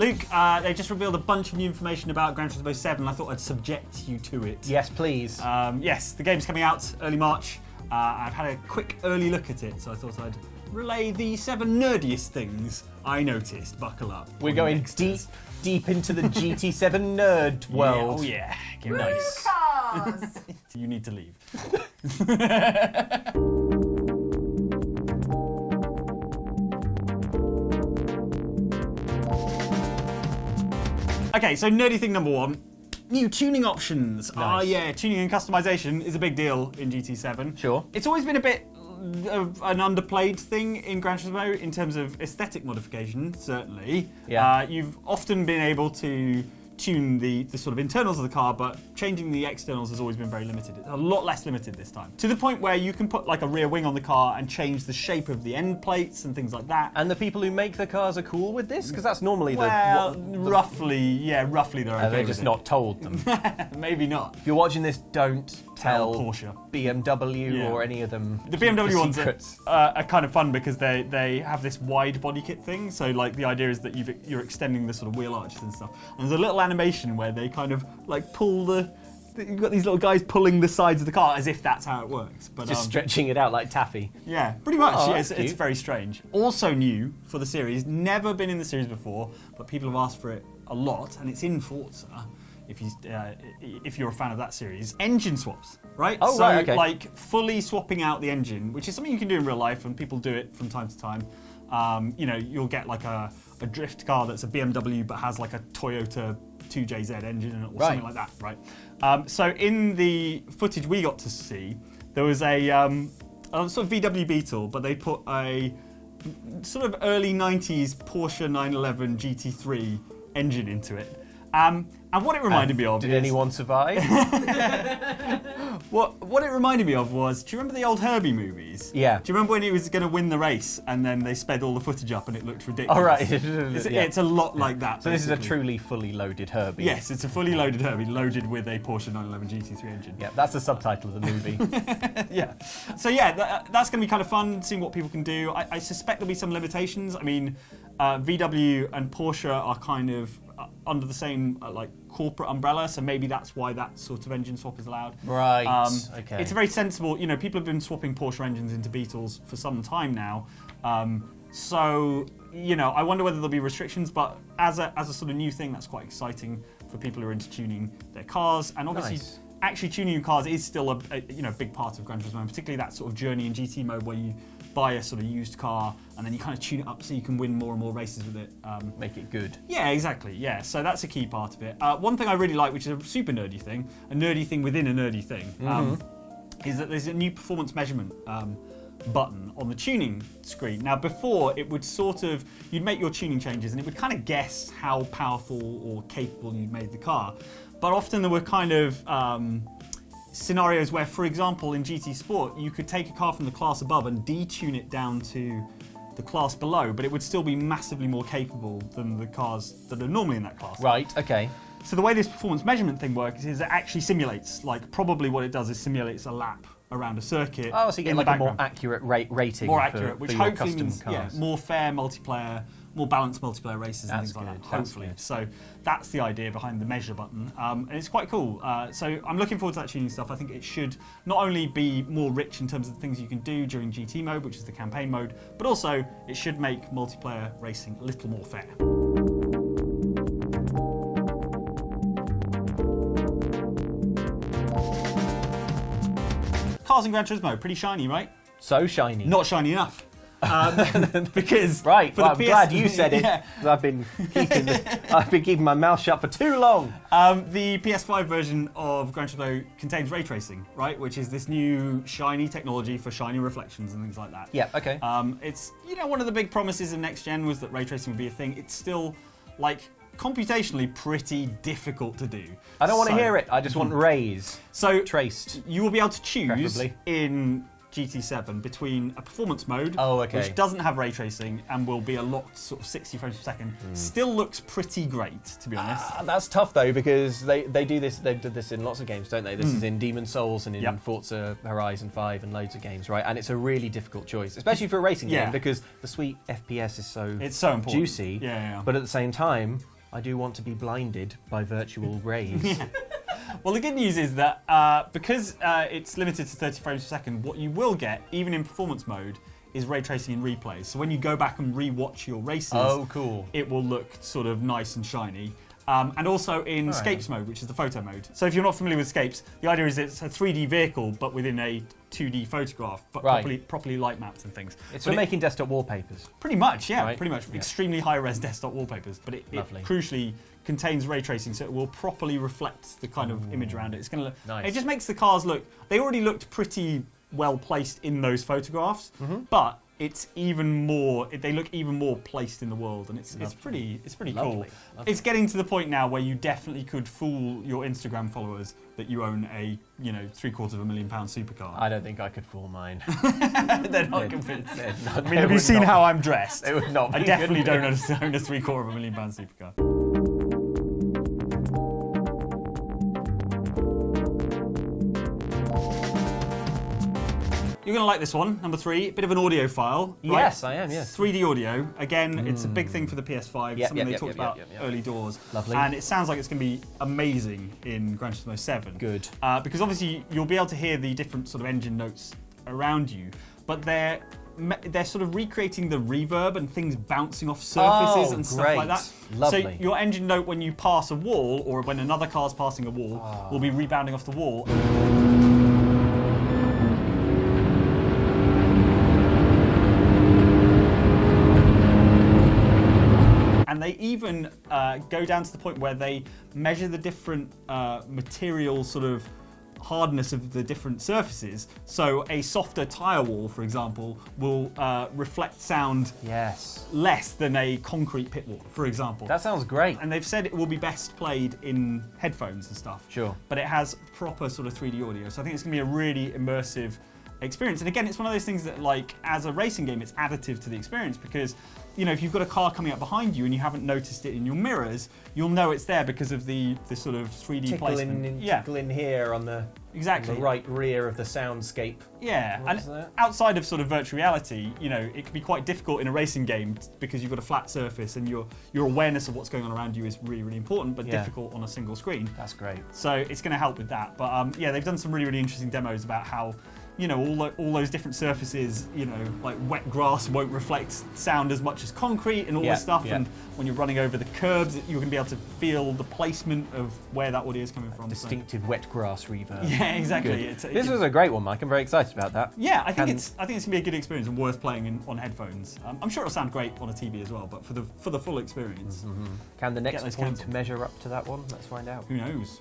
Luke, they just revealed a bunch of new information about Gran Turismo 7. I thought I'd subject you to it. Yes, please. Yes, the game's coming out early March. I've had a quick early look at it, so I thought I'd relay the 7 nerdiest things I noticed. Buckle up. We're going deep into the GT7 nerd world. Yeah, oh yeah. Nice. Cars! You need to leave. Okay, so nerdy thing number 1. New tuning options. Nice. Yeah, tuning and customization is a big deal in GT7. Sure. It's always been a bit of an underplayed thing in Gran Turismo in terms of aesthetic modification, certainly. Yeah. You've often been able to tune the sort of internals of the car, but changing the externals has always been very limited. It's a lot less limited this time. To the point where you can put like a rear wing on the car and change the shape of the end plates and things like that. And the people who make the cars are cool with this? Because that's normally roughly they're okay they're just not told them. Maybe not. If you're watching this, don't tell Porsche. BMW or any of them. The BMW ones secrets. are kind of fun because they have this wide body kit thing. So like the idea is that you're extending the sort of wheel arches and stuff. And there's a little animation where they kind of like pull you've got these little guys pulling the sides of the car as if that's how it works. But Just stretching it out like taffy. yeah, pretty much. Oh, Yeah, that's it's cute. very strange. Also new for the series, never been in the series before, but people have asked for it a lot, and it's in Forza. If you're a fan of that series, engine swaps, right? Oh, so, right, okay. like fully swapping out the engine, which is something you can do in real life, and people do it from time to time. You'll get like a drift car that's a BMW but has like a Toyota 2JZ engine or something like that, right? So in the footage we got to see, there was a sort of VW Beetle, but they put a sort of early 90s Porsche 911 GT3 engine into it. And what it reminded me of Did is... anyone survive? What it reminded me of was, do you remember the old Herbie movies? Yeah. Do you remember when he was going to win the race and then they sped all the footage up and it looked ridiculous? All right. It's a lot like that. So this is a basically. truly fully loaded Herbie. Yes, it's a fully loaded Herbie, loaded with a Porsche 911 GT3 engine. Yeah, that's the subtitle of the movie. Yeah. So yeah, that's going to be kind of fun, seeing what people can do. I suspect there'll be some limitations. I mean, VW and Porsche are kind of under the same like corporate umbrella, so maybe that's why that sort of engine swap is allowed. Right. Okay. It's very sensible. You know, people have been swapping Porsche engines into Beetles for some time now. So you know, I wonder whether there'll be restrictions, but as a sort of new thing, that's quite exciting for people who are into tuning their cars. And obviously, Nice. actually tuning your cars is still a big part of Gran Turismo, particularly that sort of journey in GT mode where you buy a sort of used car and then you kind of tune it up so you can win more and more races with it. Make it good. Yeah, exactly. Yeah, so that's a key part of it. One thing I really like, which is a super nerdy thing, a nerdy thing within a nerdy thing, is that there's a new performance measurement button on the tuning screen. Now, before it would you'd make your tuning changes and it would kind of guess how powerful or capable you'd made the car. But often there were kind of scenarios where, for example, in GT Sport, you could take a car from the class above and detune it down to the class below, but it would still be massively more capable than the cars that are normally in that class. Right. Okay. So the way this performance measurement thing works is it actually simulates, like probably what it does is simulates a lap around a circuit. Oh, so you get in like the a more background. accurate rating. More for, accurate, which for your hopefully custom means cars. more fair multiplayer, more balanced multiplayer races and That's things like that. good, that's Hopefully. good. So that's the idea behind the measure button, and it's quite cool. So I'm looking forward to that tuning stuff. I think it should not only be more rich in terms of the things you can do during GT mode, which is the campaign mode, but also it should make multiplayer racing a little more fair. Cars in Gran Turismo, pretty shiny, right? So shiny. Not shiny enough. Because Right. for Well, the I'm glad you said it. Yeah. 'Cause I've been keeping my mouth shut for too long. The PS5 version of Gran Turismo contains ray tracing, right? Which is this new shiny technology for shiny reflections and things like that. Yeah. Okay. It's one of the big promises of next gen was that ray tracing would be a thing. It's still computationally pretty difficult to do. I don't want to hear it. I just want rays. So Traced. you will be able to choose Preferably. in GT7 between a performance mode, which doesn't have ray tracing and will be a locked sort of 60 frames per second. Still looks pretty great, to be honest. That's tough though, because they do this. They did this in lots of games, don't they? This is in Demon's Souls and in Yep. Forza Horizon 5 and loads of games, right? And it's a really difficult choice, especially for a racing Yeah. game, because the sweet FPS is It's so important. juicy. Yeah. But at the same time, I do want to be blinded by virtual rays. Well, the good news is that because it's limited to 30 frames per second, what you will get, even in performance mode, is ray tracing in replays. So when you go back and re-watch your races, cool. it will look sort of nice and shiny. And also in Scapes mode, which is the photo mode. So if you're not familiar with Scapes, the idea is it's a 3D vehicle, but within a 2D photograph, but properly light mapped and things. It's for making desktop wallpapers. Pretty much, yeah, right? pretty much. Yeah. Extremely high-res desktop wallpapers, but it crucially contains ray tracing, so it will properly reflect the kind of image around it. It's going to look. Nice. It just makes the cars look. They already looked pretty well placed in those photographs, but it's even more. They look even more placed in the world, and it's pretty cool. Lovely. It's getting to the point now where you definitely could fool your Instagram followers that you own a £750,000 supercar. I don't think I could fool mine. They're not convinced. I mean, have you seen how I'm dressed? They would not. I definitely don't own a £750,000 supercar. You're going to like this one, number 3, bit of an audio file. Right? Yes, I am, yes. 3D audio. Again, it's a big thing for the PS5, something they talked about early doors. Lovely. And it sounds like it's going to be amazing in Gran Turismo 7. Good. Because obviously you'll be able to hear the different sort of engine notes around you, but they're sort of recreating the reverb and things bouncing off surfaces and stuff like that. Lovely. So your engine note when you pass a wall or when another car's passing a wall will be rebounding off the wall. And they even go down to the point where they measure the different material sort of hardness of the different surfaces. So a softer tyre wall, for example, will reflect sound less than a concrete pit wall, for example. That sounds great. And they've said it will be best played in headphones and stuff. Sure. But it has proper sort of 3D audio. So I think it's going to be a really immersive experience. And again, it's one of those things that, like, as a racing game, it's additive to the experience because, if you've got a car coming up behind you and you haven't noticed it in your mirrors, you'll know it's there because of the sort of 3D placement. Tickle in here on the right rear of the soundscape. Yeah, and outside of sort of virtual reality, it can be quite difficult in a racing game because you've got a flat surface and your awareness of what's going on around you is really, really important, but difficult on a single screen. That's great. So it's going to help with that. But they've done some really, really interesting demos about how all those different surfaces, like wet grass won't reflect sound as much as concrete and all this stuff. And when you're running over the curbs, you're going to be able to feel the placement of where that audio is coming from. Distinctive wet grass reverb. Yeah, exactly. This was a great one, Mike. I'm very excited about that. Yeah, I think it's going to be a good experience and worth playing on headphones. I'm sure it'll sound great on a TV as well, but for the full experience. Mm-hmm. Can the next point measure up to that one? Let's find out. Who knows?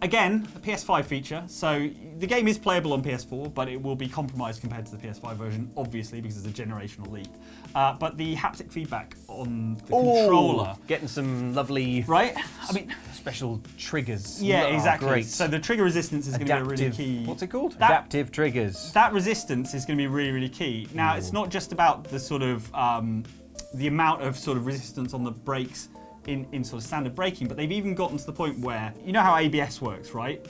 Again, a PS5 feature, so the game is playable on PS4, but it will be compromised compared to the PS5 version, obviously, because it's a generational leap. But the haptic feedback on the controller... Getting some lovely... Right? I mean... special triggers. Yeah, exactly. Great. So the trigger resistance is going to be a really key... What's it called? Adaptive triggers. That resistance is going to be really, really key. Now, it's not just about the sort of... the amount of sort of resistance on the brakes in sort of standard braking, but they've even gotten to the point where, how ABS works, right?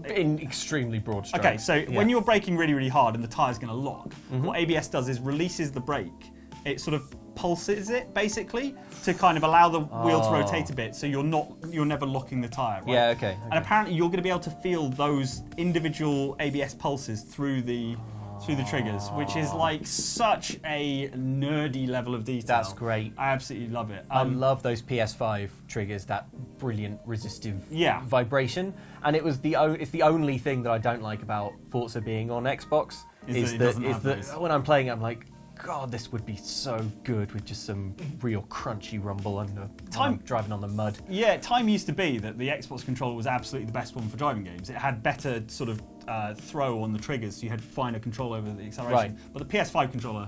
In extremely broad strokes. Okay, so when you're braking really, really hard and the tyre's going to lock, what ABS does is releases the brake. It sort of pulses it, basically, to kind of allow the wheel to rotate a bit, so you're never locking the tyre, right? Yeah, okay. And apparently you're going to be able to feel those individual ABS pulses through the triggers, which is like such a nerdy level of detail. That's great. I absolutely love it. I love those PS5 triggers, that brilliant resistive vibration. And it's the only thing that I don't like about Forza being on Xbox is that when I'm playing it, I'm like, God, this would be so good with just some real crunchy rumble when I'm driving on the mud. Yeah, time used to be that the Xbox controller was absolutely the best one for driving games. It had better sort of throw on the triggers, so you had finer control over the acceleration. Right. But the PS5 controller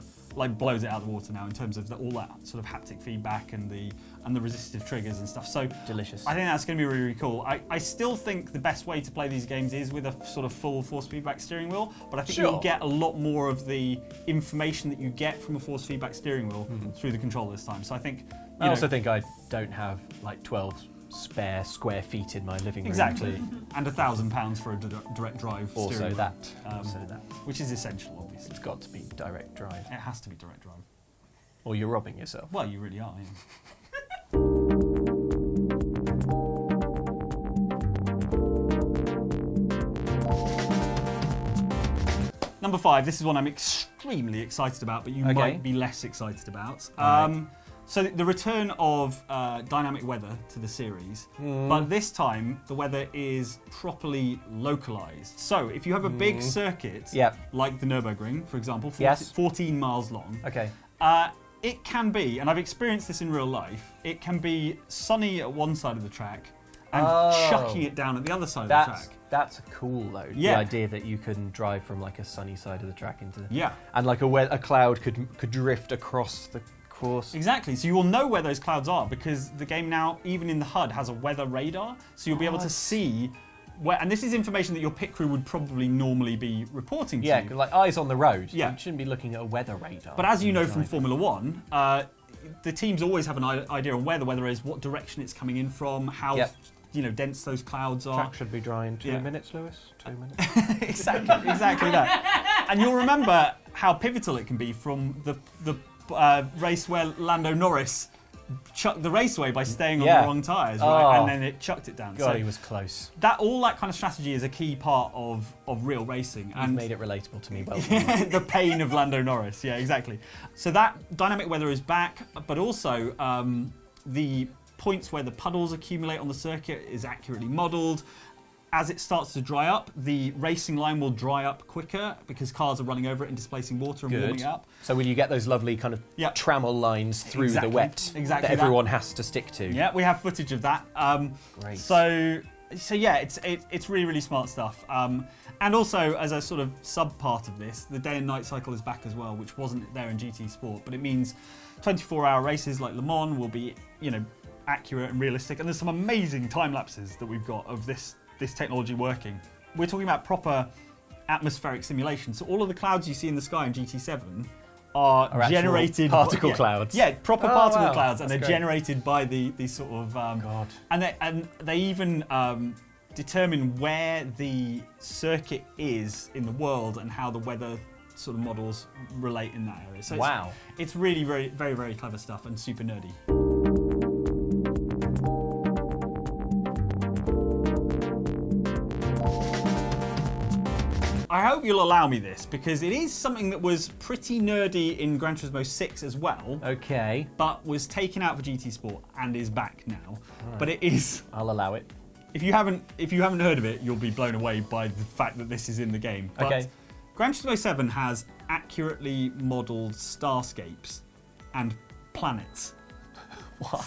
blows it out of the water now in terms of all that sort of haptic feedback and the resistive triggers and stuff. So delicious. I think that's going to be really, really cool. I still think the best way to play these games is with a sort of full force feedback steering wheel, but I think you'll get a lot more of the information that you get from a force feedback steering wheel through the controller this time. So I think I also think I don't have 12 spare square feet in my living room. Exactly. And £1,000 for a direct drive Also steering wheel. Also that. Which is essential, obviously. It's got to be direct drive. It has to be direct drive. Or you're robbing yourself. Well, you really are, yeah. Number 5, this is one I'm extremely excited about, but you might be less excited about. So the return of dynamic weather to the series, but this time the weather is properly localized. So if you have a big circuit, like the Nürburgring, for example, 14 miles long, it can be, and I've experienced this in real life, it can be sunny at one side of the track and chucking it down at the other side of the track. That's cool though. The idea that you can drive from like a sunny side of the track into and like a cloud could drift across the course. Exactly. So you will know where those clouds are because the game now, even in the HUD, has a weather radar. So you'll be able to see where. And this is information that your pit crew would probably normally be reporting to you. Yeah, like eyes on the road. Yeah. You shouldn't be looking at a weather radar. But as you know from Formula One, the teams always have an idea on where the weather is, what direction it's coming in from, how dense those clouds are. Track should be dry in 2 minutes, Lewis. 2 minutes. exactly that. And you'll remember how pivotal it can be from the race where Lando Norris chucked the raceway by staying on the wrong tyres, right? And then it chucked it down. God, he was close. All that kind of strategy is a key part of real racing. You've made it relatable to me, well. The pain of Lando Norris, yeah, exactly. So that dynamic weather is back, but also the points where the puddles accumulate on the circuit is accurately modelled. As it starts to dry up, the racing line will dry up quicker because cars are running over it and displacing water and warming up. So will you get those lovely kind of trammel lines through the wet that everyone has to stick to? Yeah, we have footage of that. Great. So yeah, it's really, really smart stuff. And also, as a sort of sub-part of this, the day and night cycle is back as well, which wasn't there in GT Sport. But it means 24-hour races like Le Mans will be, accurate and realistic. And there's some amazing time lapses that we've got of this technology working. We're talking about proper atmospheric simulation. So all of the clouds you see in the sky in GT7 are generated particle clouds. Yeah, proper particle clouds, and they're generated by these sort of and they even determine where the circuit is in the world and how the weather sort of models relate in that area. So it's really very, very, very clever stuff and super nerdy. I hope you'll allow me this, because it is something that was pretty nerdy in Gran Turismo 6 as well. Okay. But was taken out for GT Sport and is back now. Right. But it is... I'll allow it. If you haven't heard of it, you'll be blown away by the fact that this is in the game. But Gran Turismo 7 has accurately modelled starscapes and planets. Why?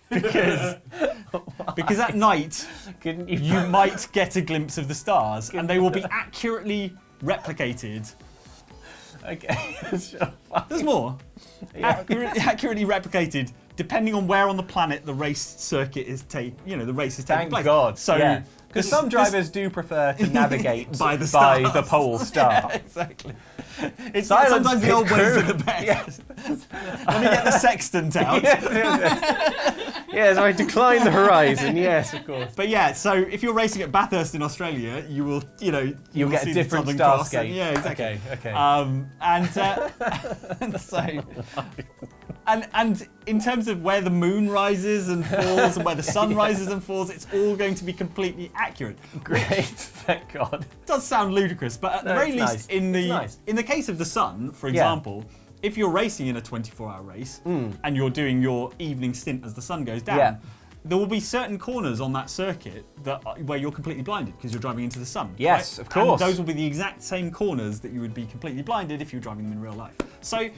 Because at night you might get a glimpse of the stars, and they will be accurately replicated. Okay, there's more. Accurately replicated, depending on where on the planet the race circuit is taking place. Thank God. So, because some drivers do prefer to navigate by the pole star. Yeah, exactly. Sometimes the old ways are the best. Yes. Let me get the sextant out. Yes, I decline the horizon. Yes, of course. But yeah, so if you're racing at Bathurst in Australia, you will, you'll get a different starscape. Yeah, exactly. Okay. And in terms of where the moon rises and falls and where the sun rises and falls, it's all going to be completely accurate. Great, thank God. It does sound ludicrous, but at the very least, in the case of the sun, for example, if you're racing in a 24-hour race and you're doing your evening stint as the sun goes down, there will be certain corners on that circuit where you're completely blinded because you're driving into the sun. Yes, right? Of course. And those will be the exact same corners that you would be completely blinded if you were driving them in real life. So,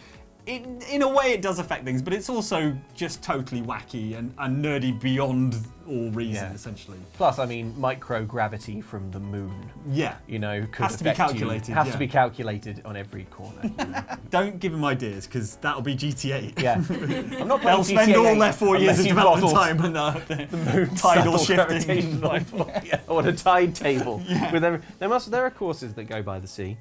in a way, it does affect things, but it's also just totally wacky and nerdy beyond all reason, essentially. Plus, I mean, microgravity from the moon. Yeah. Has to be calculated. Has to be calculated on every corner. Don't give them ideas, because that'll be GT8. Yeah. I'm not playing They'll spend all their 4 years of development time on the moon tidal shifting. On a tide table. Yeah. There are courses that go by the sea.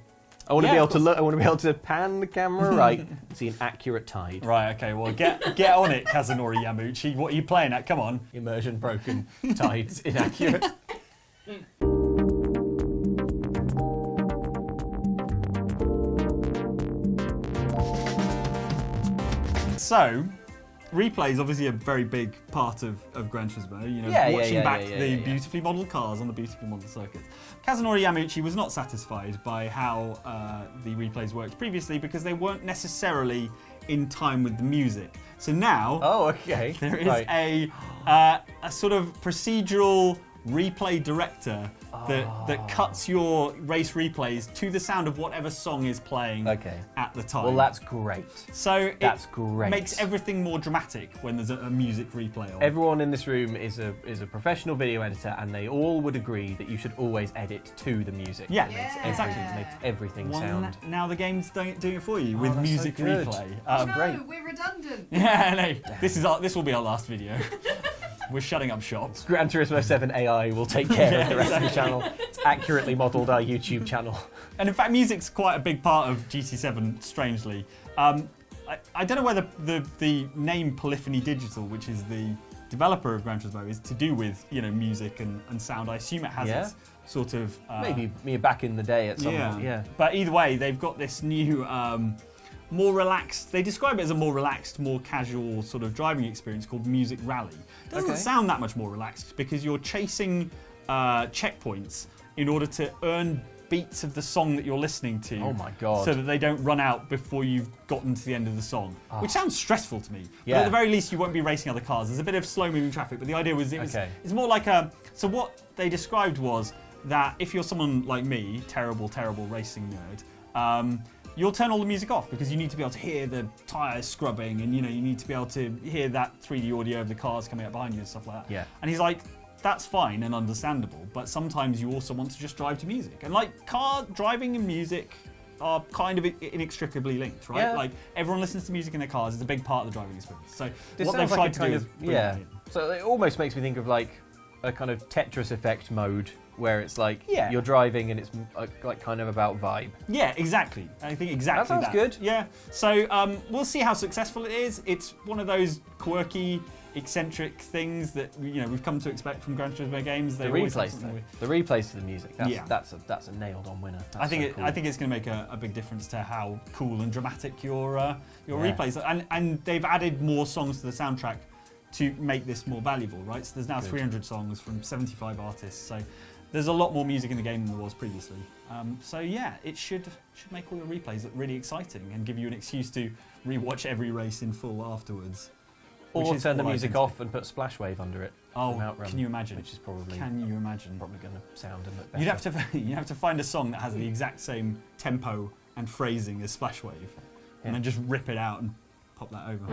I want to be able to look. I want to be able to pan the camera right, see an accurate tide. Right. Okay. Well, get on it, Kazunori Yamauchi. What are you playing at? Come on. Immersion broken, tides inaccurate. So, replay is obviously a very big part of Gran Turismo. You know, watching back the beautifully modelled cars on the beautifully modelled circuits. Kazunori Yamauchi was not satisfied by how the replays worked previously because they weren't necessarily in time with the music. So now, there is a sort of procedural replay director that cuts your race replays to the sound of whatever song is playing at the time. Well, that's great. So it makes everything more dramatic when there's a music replay on. Everyone in this room is a professional video editor, and they all would agree that you should always edit to the music. Yeah, exactly. It makes everything sound. Now the game's doing it for you with music replay. No, we're redundant. Yeah, no. This will be our last video. We're shutting up shop. Gran Turismo 7 AI will take care of the rest of the channel. It's accurately modelled our YouTube channel. And in fact, music's quite a big part of GT7, strangely. I don't know whether the name Polyphony Digital, which is the developer of Gran Turismo, is to do with music and sound. I assume it has its sort of... maybe back in the day at some point, yeah. But either way, they've got this new... more relaxed, they describe it as a more relaxed, more casual sort of driving experience called Music Rally. It doesn't sound that much more relaxed because you're chasing checkpoints in order to earn beats of the song that you're listening to. Oh my God. So that they don't run out before you've gotten to the end of the song, which sounds stressful to me. But at the very least, you won't be racing other cars. There's a bit of slow-moving traffic, but the idea was it's more like a... So what they described was that if you're someone like me, terrible racing nerd, you'll turn all the music off because you need to be able to hear the tyres scrubbing and you need to be able to hear that 3D audio of the cars coming up behind you and stuff like that. Yeah. And he's like, that's fine and understandable, but sometimes you also want to just drive to music. And like car driving and music are kind of inextricably linked, right? Yeah. Like everyone listens to music in their cars. It's a big part of the driving experience. So this what they've tried to do is So it almost makes me think of like a kind of Tetris effect mode where it's like you're driving and it's like kind of about vibe. Yeah, exactly. I think exactly that. Sounds good. Yeah. So we'll see how successful it is. It's one of those quirky, eccentric things that we've come to expect from Gran Turismo games. The replays to the music. That's a nailed-on winner. I think it's going to make a big difference to how cool and dramatic your replays are. And they've added more songs to the soundtrack to make this more valuable, right? So there's now 300 songs from 75 artists. So there's a lot more music in the game than there was previously. So yeah, it should make all your replays look really exciting and give you an excuse to rewatch every race in full afterwards. Or turn the music off and put Splash Wave under it. Oh, can you imagine? Which is probably going to sound and look better. You'd have to find a song that has the exact same tempo and phrasing as Splash Wave, and then just rip it out and pop that over.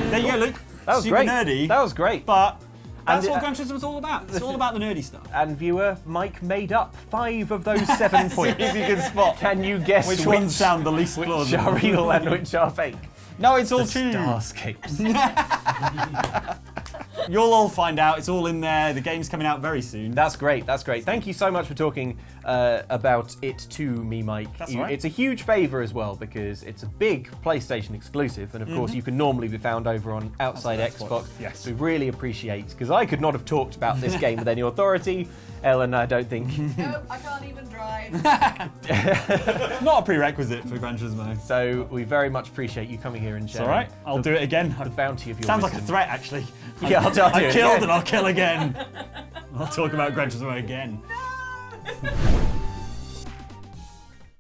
There you go, Luke. That was super great. Nerdy. That was great. But that's what Gran Turismo is all about. It's all about the nerdy stuff. And viewer, Mike made up 5 of those 7 points. If you can spot. Can you guess which ones sound the least plausible? Which are real and which are fake? No, it's all true. Starscapes. You'll all find out. It's all in there. The game's coming out very soon. That's great. That's great. Thank you so much for talking about it to me, Mike. That's right. It's a huge favour as well because it's a big PlayStation exclusive, and of course you can normally be found over on Outside Xbox. Yes. We really appreciate, because I could not have talked about this game with any authority. Ellen, I don't think. No, I can't even drive. Not a prerequisite for Gran Turismo. So we very much appreciate you coming here and sharing. It's all right. I'll do it again. The bounty of your Sounds wisdom. like a threat, actually. Yeah, I'll do it I killed again. and I'll kill again. I'll talk about Gran Turismo again.